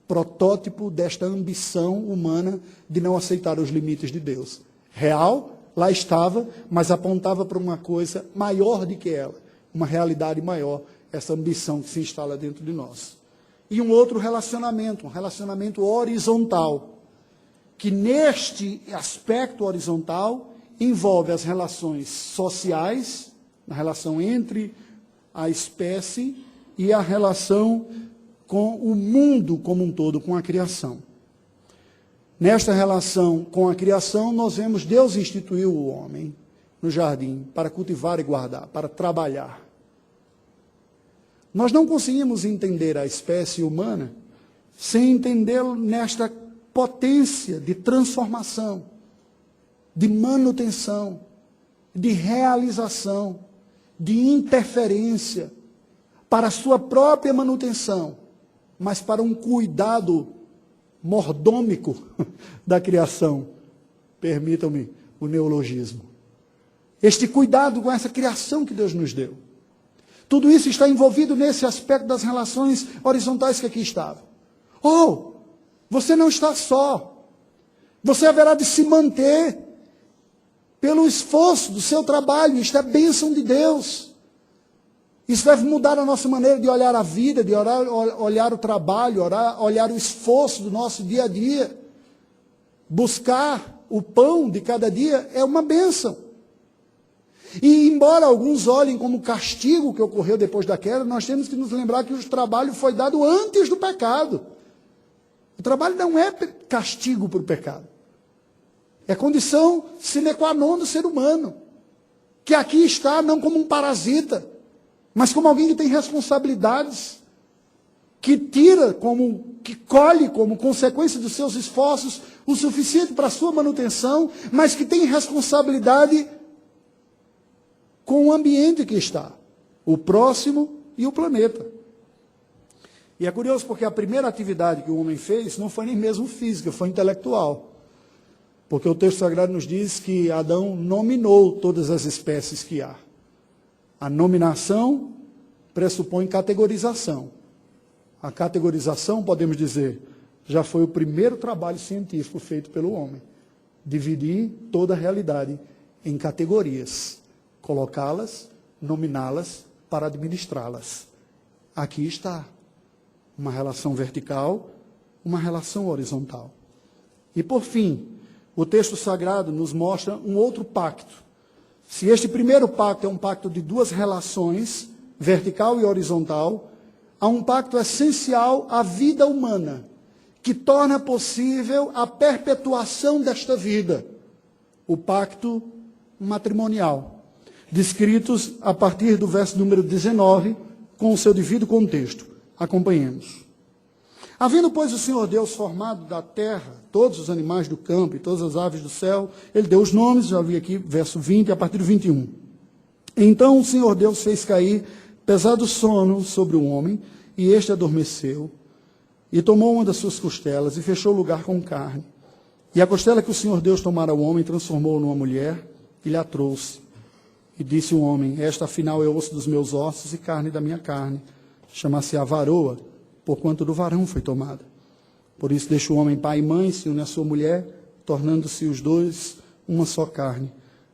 Protótipo desta ambição humana de não aceitar os limites de Deus. Real, lá estava, mas apontava para uma coisa maior do que ela. Uma realidade maior, essa ambição que se instala dentro de nós. E um outro relacionamento, um relacionamento horizontal, que neste aspecto horizontal envolve as relações sociais na relação entre a espécie e a relação com o mundo como um todo, com a criação. Nesta relação com a criação, nós vemos Deus instituiu o homem no jardim para cultivar e guardar, para trabalhar. Nós não conseguimos entender a espécie humana sem entendê-lo nesta potência de transformação, de manutenção, de realização, de interferência, para a sua própria manutenção, mas para um cuidado mordômico da criação. Permitam-me o neologismo. Este cuidado com essa criação que Deus nos deu. Tudo isso está envolvido nesse aspecto das relações horizontais que aqui estavam. Oh, você não está só. Você haverá de se manter pelo esforço do seu trabalho. Isto é bênção de Deus. Isso deve mudar a nossa maneira de olhar a vida, de olhar o trabalho, olhar o esforço do nosso dia a dia. Buscar o pão de cada dia é uma bênção. E embora alguns olhem como castigo que ocorreu depois da queda, nós temos que nos lembrar que o trabalho foi dado antes do pecado. O trabalho não é castigo para o pecado. É condição sine qua non do ser humano, que aqui está não como um parasita, mas como alguém que tem responsabilidades, que que colhe como consequência dos seus esforços o suficiente para a sua manutenção, mas que tem responsabilidade com o ambiente que está, o próximo e o planeta. E é curioso porque a primeira atividade que o homem fez não foi nem mesmo física, foi intelectual. Porque o texto sagrado nos diz que Adão nominou todas as espécies que há. A nominação pressupõe categorização. A categorização, podemos dizer, já foi o primeiro trabalho científico feito pelo homem. Dividir toda a realidade em categorias. Colocá-las, nominá-las para administrá-las. Aqui está uma relação vertical, uma relação horizontal. E por fim, o texto sagrado nos mostra um outro pacto. Se este primeiro pacto é um pacto de duas relações, vertical e horizontal, há um pacto essencial à vida humana, que torna possível a perpetuação desta vida, o pacto matrimonial, descritos a partir do verso número 19, com o seu devido contexto. Acompanhemos. Havendo, pois, o Senhor Deus formado da terra todos os animais do campo e todas as aves do céu, ele deu os nomes, já vi aqui, verso 20, a partir do 21. Então o Senhor Deus fez cair pesado sono sobre o homem, e este adormeceu, e tomou uma das suas costelas, e fechou o lugar com carne. E a costela que o Senhor Deus tomara ao homem, transformou-o numa mulher, e lhe a trouxe. E disse o homem, esta afinal é osso dos meus ossos e carne da minha carne. Chama-se-á varoa, porquanto do varão foi tomada. Por isso deixa o homem pai e mãe, se une à sua mulher, tornando-se os dois uma só carne.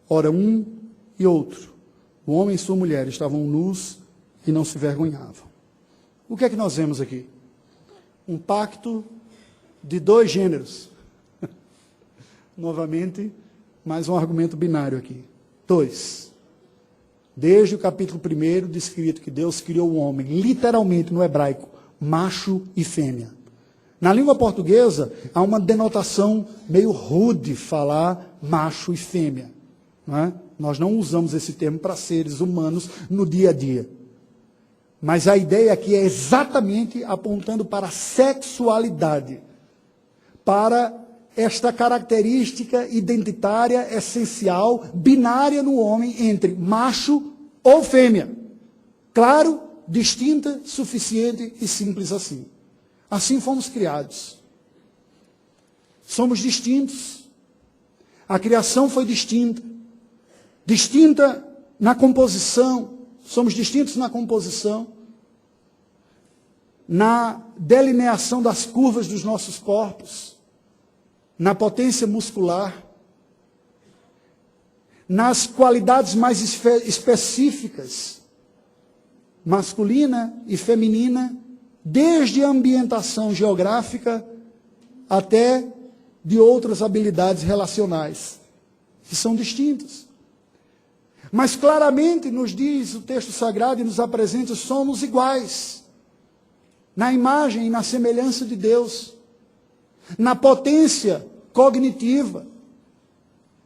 Ora, um e outro, o homem e sua mulher, estavam nus e não se vergonhavam. O que é que nós vemos aqui? Um pacto de dois gêneros. Novamente, mais um argumento binário aqui. Dois. Desde o capítulo 1, descrito que Deus criou o homem, literalmente no hebraico, macho e fêmea. Na língua portuguesa, há uma denotação meio rude falar macho e fêmea. Não é? Nós não usamos esse termo para seres humanos no dia a dia. Mas a ideia aqui é exatamente apontando para a sexualidade, para esta característica identitária, essencial, binária no homem, entre macho ou fêmea. Claro, distinta, suficiente e simples assim. Assim fomos criados. Somos distintos. A criação foi distinta. Distinta na composição. Somos distintos na composição. Na delineação das curvas dos nossos corpos. Na potência muscular, nas qualidades mais específicas, masculina e feminina, desde a ambientação geográfica até de outras habilidades relacionais, que são distintas. Mas claramente nos diz o texto sagrado e nos apresenta, somos iguais. Na imagem e na semelhança de Deus. Na potência cognitiva.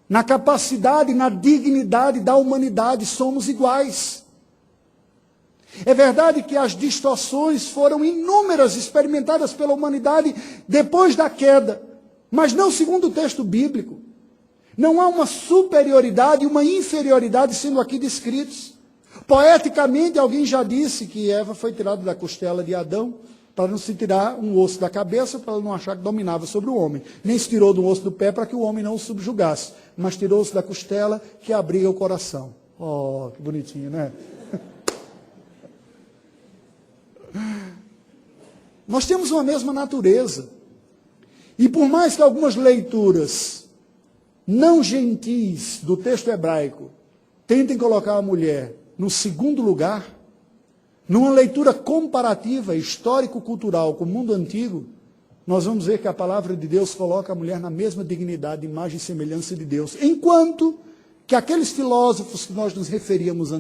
Na capacidade e na dignidade da humanidade, somos iguais. É verdade que as distorções foram inúmeras experimentadas pela humanidade depois da queda, mas não segundo o texto bíblico. Não há uma superioridade e uma inferioridade sendo aqui descritos. Poeticamente, alguém já disse que Eva foi tirada da costela de Adão para não se tirar um osso da cabeça, para ela não achar que dominava sobre o homem. Nem se tirou do osso do pé para que o homem não o subjugasse, mas tirou-se da costela que abriga o coração. Oh, que bonitinho, né? Nós temos uma mesma natureza. E por mais que algumas leituras não gentis do texto hebraico tentem colocar a mulher no segundo lugar, numa leitura comparativa, histórico-cultural com o mundo antigo, nós vamos ver que a palavra de Deus coloca a mulher na mesma dignidade, imagem e semelhança de Deus. Enquanto que aqueles filósofos que nós nos referíamos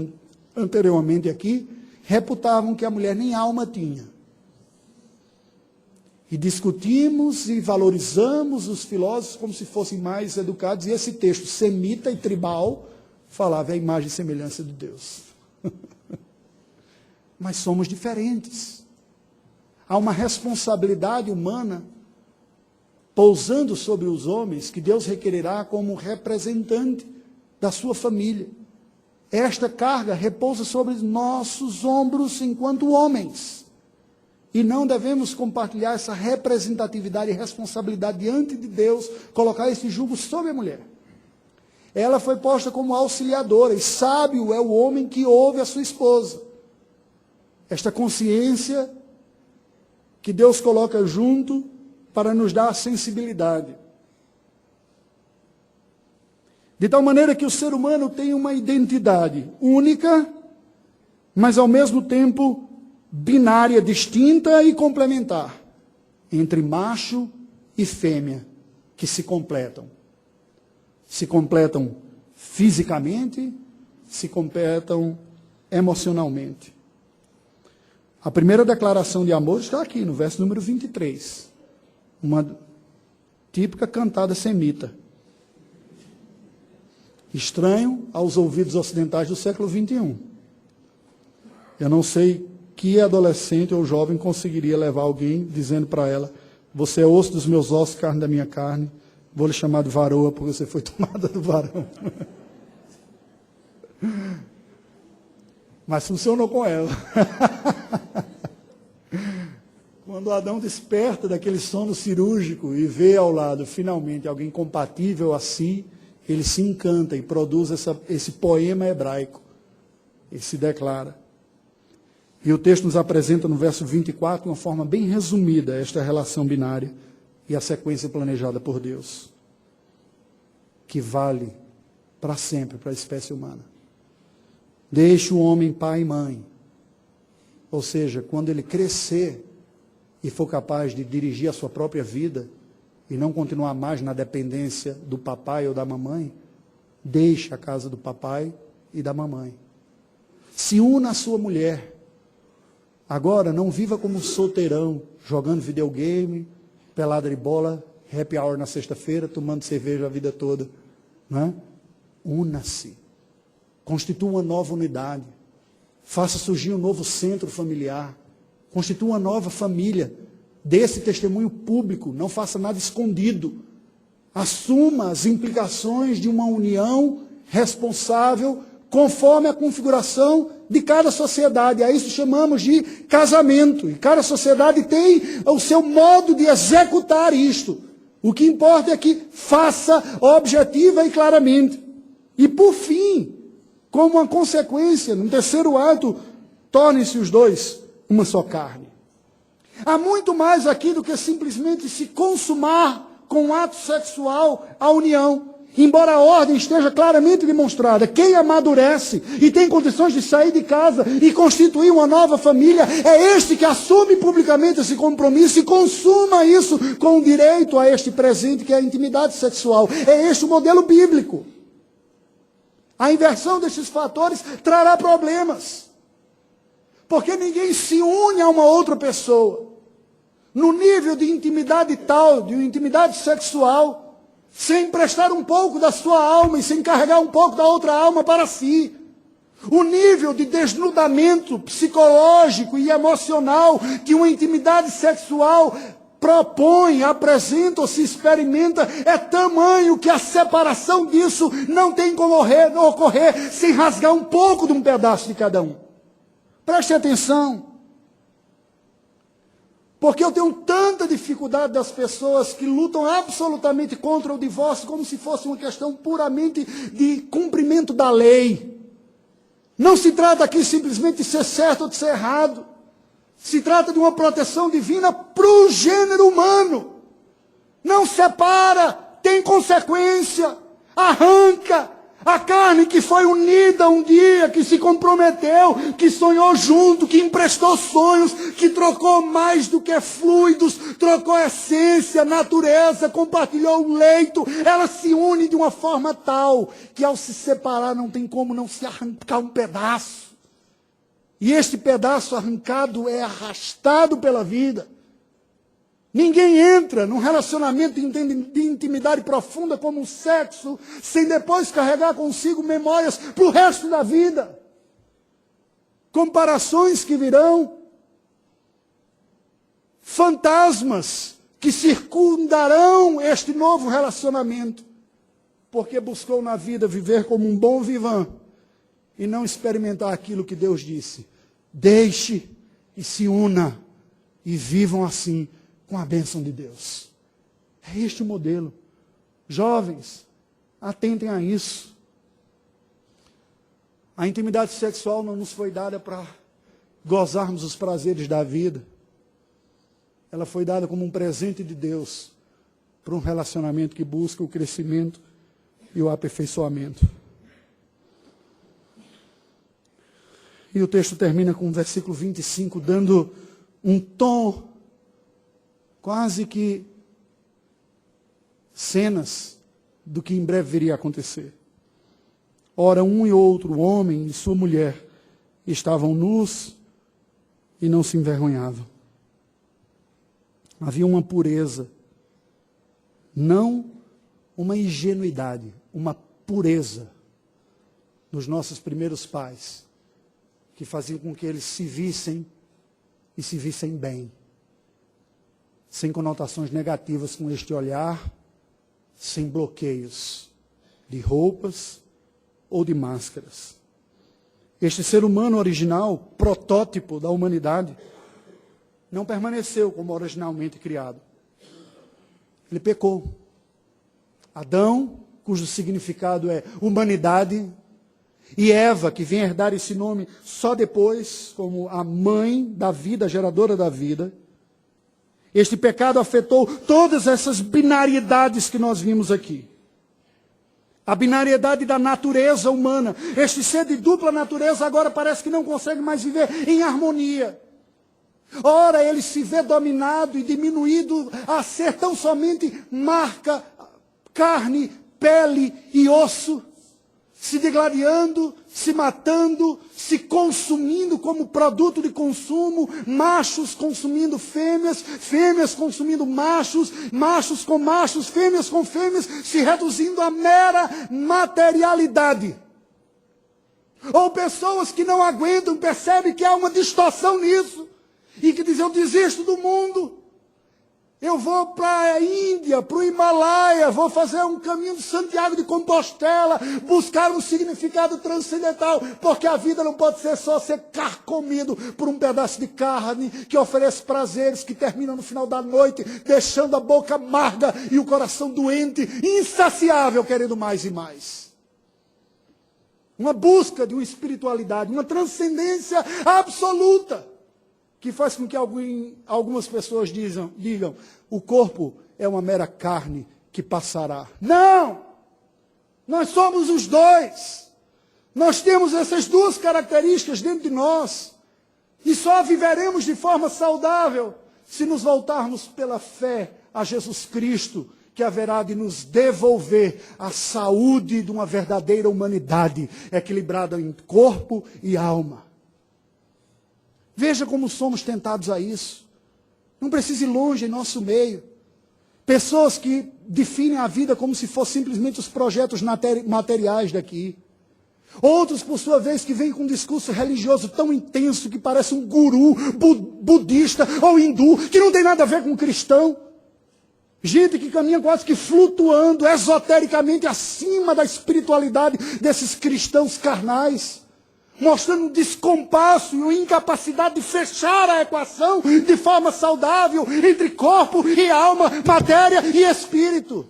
anteriormente aqui, reputavam que a mulher nem alma tinha. E discutimos e valorizamos os filósofos como se fossem mais educados. E esse texto semita e tribal falava a imagem e semelhança de Deus. Mas somos diferentes. Há uma responsabilidade humana pousando sobre os homens que Deus requererá como representante da sua família. Esta carga repousa sobre nossos ombros enquanto homens. E não devemos compartilhar essa representatividade e responsabilidade diante de Deus, colocar esse jugo sobre a mulher. Ela foi posta como auxiliadora, e sábio é o homem que ouve a sua esposa. Esta consciência que Deus coloca junto para nos dar sensibilidade. De tal maneira que o ser humano tem uma identidade única, mas ao mesmo tempo binária, distinta e complementar, entre macho e fêmea, que se completam. Se completam fisicamente, se completam emocionalmente. A primeira declaração de amor está aqui, no verso número 23. Uma típica cantada semita. Estranho aos ouvidos ocidentais do século XXI. Eu não sei que adolescente ou jovem conseguiria levar alguém dizendo para ela: você é osso dos meus ossos, carne da minha carne, vou lhe chamar de varoa porque você foi tomada do varão. Mas funcionou com ela. Quando Adão desperta daquele sono cirúrgico e vê ao lado finalmente alguém compatível a si, ele se encanta e produz esse poema hebraico. Ele se declara. E o texto nos apresenta no verso 24, de uma forma bem resumida, esta relação binária e a sequência planejada por Deus, que vale para sempre para a espécie humana. Deixe o homem pai e mãe, ou seja, quando ele crescer e for capaz de dirigir a sua própria vida e não continuar mais na dependência do papai ou da mamãe, deixe a casa do papai e da mamãe. Se una à sua mulher. Agora, não viva como um solteirão, jogando videogame, pelada de bola, happy hour na sexta-feira, tomando cerveja a vida toda. Não é? Una-se. Constitua uma nova unidade. Faça surgir um novo centro familiar. Constitua uma nova família. Dê esse testemunho público. Não faça nada escondido. Assuma as implicações de uma união responsável conforme a configuração de cada sociedade. A isso chamamos de casamento. E cada sociedade tem o seu modo de executar isto. O que importa é que faça objetiva e claramente. E por fim, como uma consequência, no terceiro ato, tornem-se os dois uma só carne. Há muito mais aqui do que simplesmente se consumar com um ato sexual a união. Embora a ordem esteja claramente demonstrada, quem amadurece e tem condições de sair de casa e constituir uma nova família, é este que assume publicamente esse compromisso e consuma isso com direito a este presente que é a intimidade sexual. É este o modelo bíblico. A inversão destes fatores trará problemas. Porque ninguém se une a uma outra pessoa no nível de intimidade tal, de intimidade sexual, sem emprestar um pouco da sua alma e sem carregar um pouco da outra alma para si. O nível de desnudamento psicológico e emocional que uma intimidade sexual propõe, apresenta ou se experimenta é tamanho que a separação disso não tem como ocorrer sem rasgar um pouco de um pedaço de cada um. Preste atenção. Porque eu tenho tanta dificuldade das pessoas que lutam absolutamente contra o divórcio como se fosse uma questão puramente de cumprimento da lei. Não se trata aqui simplesmente de ser certo ou de ser errado. Se trata de uma proteção divina para o gênero humano. Não separa, tem consequência, arranca. A carne que foi unida um dia, que se comprometeu, que sonhou junto, que emprestou sonhos, que trocou mais do que fluidos, trocou essência, natureza, compartilhou o leito. Ela se une de uma forma tal que ao se separar não tem como não se arrancar um pedaço. E este pedaço arrancado é arrastado pela vida. Ninguém entra num relacionamento de intimidade profunda como o sexo, sem depois carregar consigo memórias para o resto da vida. Comparações que virão, fantasmas que circundarão este novo relacionamento, porque buscou na vida viver como um bom vivant e não experimentar aquilo que Deus disse. Deixe e se una e vivam assim, com a bênção de Deus. É este o modelo. Jovens, atentem a isso. A intimidade sexual não nos foi dada para gozarmos os prazeres da vida. Ela foi dada como um presente de Deus para um relacionamento que busca o crescimento e o aperfeiçoamento. E o texto termina com o versículo 25, dando um tom quase que cenas do que em breve viria a acontecer. Ora, um e outro, o homem e sua mulher, estavam nus e não se envergonhavam. Havia uma pureza, não uma ingenuidade, uma pureza nos nossos primeiros pais, que faziam com que eles se vissem e se vissem bem. Sem conotações negativas com este olhar, sem bloqueios de roupas ou de máscaras. Este ser humano original, protótipo da humanidade, não permaneceu como originalmente criado. Ele pecou. Adão, cujo significado é humanidade, e Eva, que vem herdar esse nome só depois, como a mãe da vida, a geradora da vida. Este pecado afetou todas essas binariedades que nós vimos aqui. A binariedade da natureza humana. Este ser de dupla natureza agora parece que não consegue mais viver em harmonia. Ora, ele se vê dominado e diminuído a ser tão somente marca, carne, pele e osso. Se degladiando, se matando, se consumindo como produto de consumo, machos consumindo fêmeas, fêmeas consumindo machos, machos com machos, fêmeas com fêmeas, se reduzindo a mera materialidade. Ou pessoas que não aguentam, percebem que há uma distorção nisso, e que dizem, eu desisto do mundo. Eu vou para a Índia, para o Himalaia, vou fazer um caminho de Santiago de Compostela, buscar um significado transcendental, porque a vida não pode ser só ser carcomido por um pedaço de carne que oferece prazeres que terminam no final da noite, deixando a boca amarga e o coração doente, insaciável, querendo mais e mais. Uma busca de uma espiritualidade, uma transcendência absoluta, que faz com que algumas pessoas digam, o corpo é uma mera carne que passará. Não! Nós somos os dois. Nós temos essas duas características dentro de nós. E só viveremos de forma saudável se nos voltarmos pela fé a Jesus Cristo que haverá de nos devolver a saúde de uma verdadeira humanidade, equilibrada em corpo e alma. Veja como somos tentados a isso. Não precisa ir longe em nosso meio. Pessoas que definem a vida como se fossem simplesmente os projetos materiais daqui. Outros, por sua vez, que vêm com um discurso religioso tão intenso que parece um guru budista ou hindu, que não tem nada a ver com cristão. Gente que caminha quase que flutuando esotericamente acima da espiritualidade desses cristãos carnais, mostrando um descompasso e uma incapacidade de fechar a equação de forma saudável entre corpo e alma, matéria e espírito.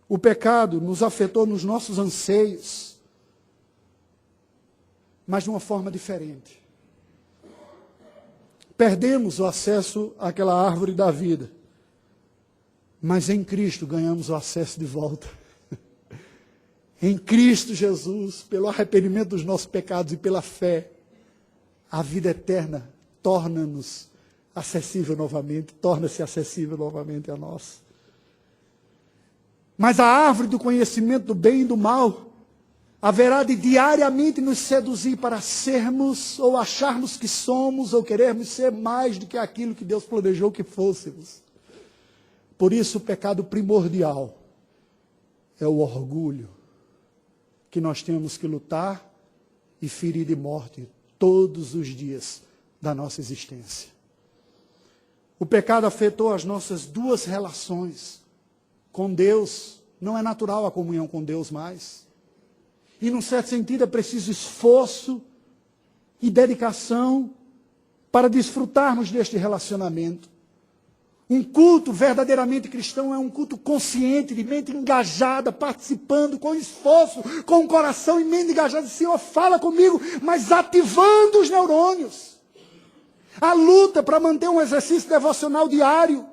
O pecado nos afetou nos nossos anseios, mas de uma forma diferente. Perdemos o acesso àquela árvore da vida, mas em Cristo ganhamos o acesso de volta. Em Cristo Jesus, pelo arrependimento dos nossos pecados e pela fé, a vida eterna torna-se acessível novamente a nós. Mas a árvore do conhecimento do bem e do mal haverá de diariamente nos seduzir para sermos, ou acharmos que somos, ou querermos ser mais do que aquilo que Deus planejou que fôssemos. Por isso o pecado primordial é o orgulho, que nós temos que lutar e ferir de morte todos os dias da nossa existência. O pecado afetou as nossas duas relações. Com Deus, não é natural a comunhão com Deus mais. E, num certo sentido, é preciso esforço e dedicação para desfrutarmos deste relacionamento. Um culto verdadeiramente cristão é um culto consciente, de mente engajada, participando com esforço, com o coração e mente engajada. Senhor, fala comigo, mas ativando os neurônios. A luta para manter um exercício devocional diário.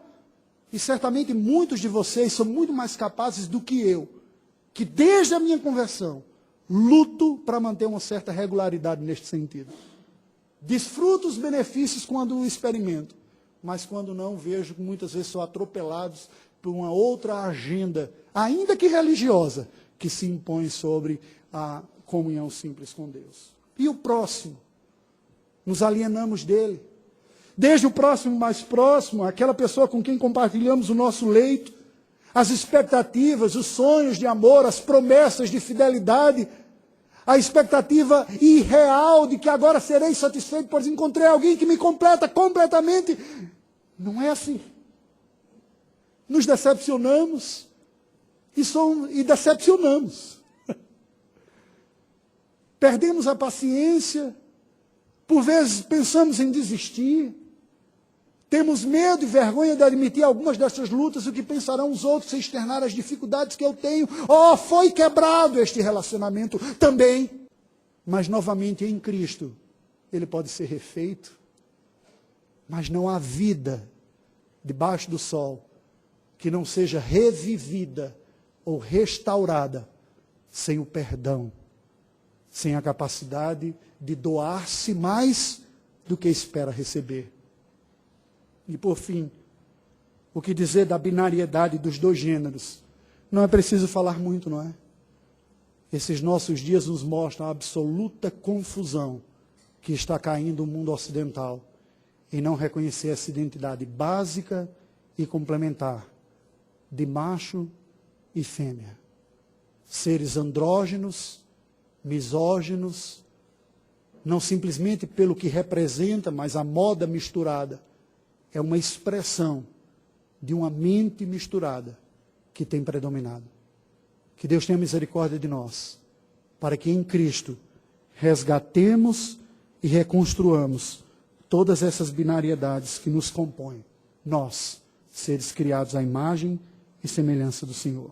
E certamente muitos de vocês são muito mais capazes do que eu, que desde a minha conversão, luto para manter uma certa regularidade neste sentido. Desfruto os benefícios quando o experimento, mas quando não, vejo que muitas vezes sou atropelados por uma outra agenda, ainda que religiosa, que se impõe sobre a comunhão simples com Deus. E o próximo? Nos alienamos dele. Desde o próximo mais próximo, aquela pessoa com quem compartilhamos o nosso leito, as expectativas, os sonhos de amor, as promessas de fidelidade, a expectativa irreal de que agora serei satisfeito, pois encontrei alguém que me completa completamente. Não é assim. Nos decepcionamos e decepcionamos. Perdemos a paciência, por vezes pensamos em desistir. Temos medo e vergonha de admitir algumas dessas lutas, o que pensarão os outros se externar as dificuldades que eu tenho. Oh, foi quebrado este relacionamento também. Mas novamente em Cristo, ele pode ser refeito. Mas não há vida debaixo do sol que não seja revivida ou restaurada sem o perdão, sem a capacidade de doar-se mais do que espera receber. E por fim, o que dizer da binariedade dos dois gêneros? Não é preciso falar muito, não é? Esses nossos dias nos mostram a absoluta confusão que está caindo no mundo ocidental em não reconhecer essa identidade básica e complementar de macho e fêmea. Seres andrógenos, misóginos, não simplesmente pelo que representa, mas a moda misturada. É uma expressão de uma mente misturada que tem predominado. Que Deus tenha misericórdia de nós, para que em Cristo resgatemos e reconstruamos todas essas binariedades que nos compõem. Nós, seres criados à imagem e semelhança do Senhor.